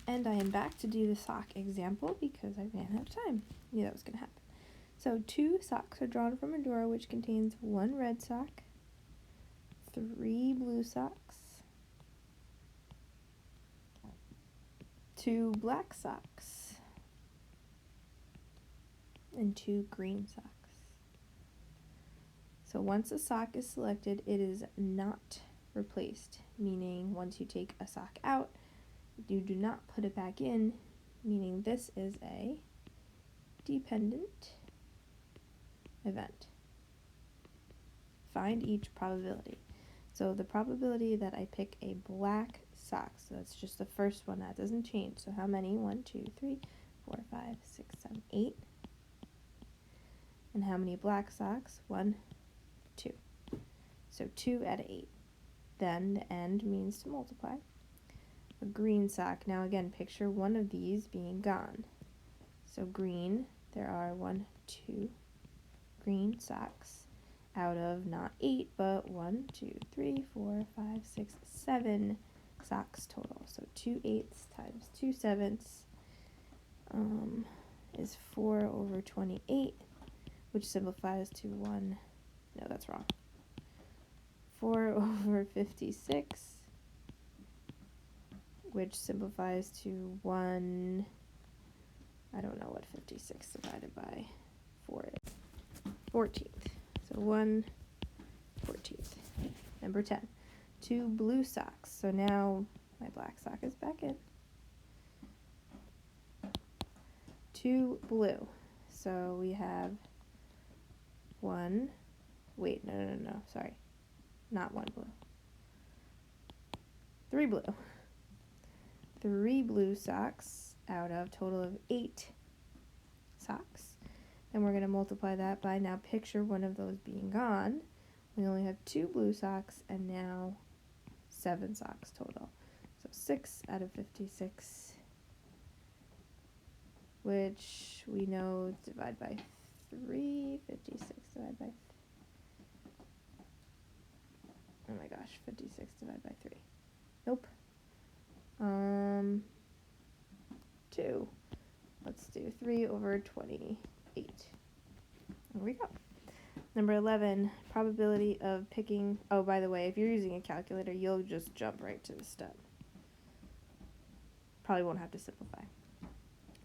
And I am back to do the sock example because I ran out of time. Knew that was going to happen. So 2 socks are drawn from a drawer which contains 1 red sock, 3 blue socks, 2 black socks, and 2 green socks. So once a sock is selected, it is not replaced, meaning once you take a sock out, you do not put it back in, meaning this is a dependent event. Find each probability. So the probability that I pick a black sock, so that's just the first one, that doesn't change. So how many? 1, 2, 3, 4, 5, 6, 7, 8. And how many black socks? 1, 2. So 2 out of 8. Then the end means to multiply. A green sock. Now again, picture one of these being gone. So green, there are 1, 2 green socks out of not 8, but 1, 2, 3, 4, 5, 6, 7 socks total. So 2 eighths times 2 sevenths is 4/28, which simplifies to 1, no, that's wrong, 4/56, which simplifies to 1, I don't know what 56 divided by 4 is, 14th. So 1/14. Number 10, 2 blue socks. So now my black sock is back in. 2 blue. So we have 1, wait, no, sorry. Not 1 blue. 3 blue. 3 blue socks out of total of 8 socks. Then we're going to multiply that by, now picture one of those being gone. We only have 2 blue socks and now 7 socks total. So 6 out of 56, which we know divide by 3, 56 divided by, oh my gosh, 56 divided by 3. Nope. 2. Let's do 3/28. There we go. Number 11, probability of picking, oh, by the way, if you're using a calculator, you'll just jump right to the step. Probably won't have to simplify.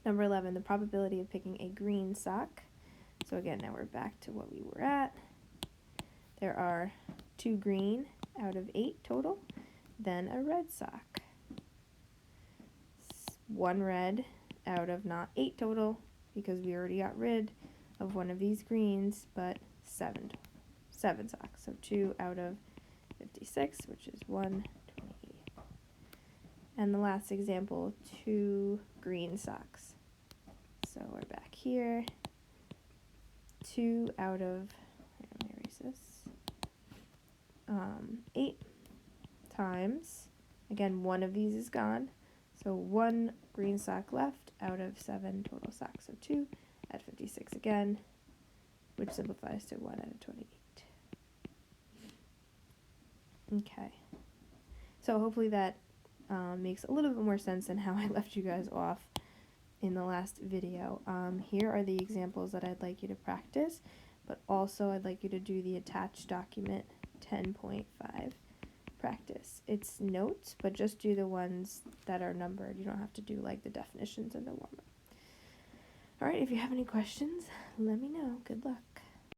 Number 11, the probability of picking a green sock. So again, now we're back to what we were at. There are 2 green out of 8 total, then a red sock. 1 red out of not 8 total, because we already got rid of one of these greens, but 7 socks. So 2 out of 56, which is 1/28. And the last example, 2 green socks. So we're back here. 2 out of, let me erase this, 8 times, again, one of these is gone, so 1 green sock left out of 7 total socks. So 2 at 56 again, which simplifies to 1 out of 28. Okay, so hopefully that makes a little bit more sense than how I left you guys off in the last video. Here are the examples that I'd like you to practice, but also I'd like you to do the attached document 10.5 practice. It's notes, but just do the ones that are numbered. You don't have to do like the definitions and the warm-up. All right, if you have any questions, let me know. Good luck.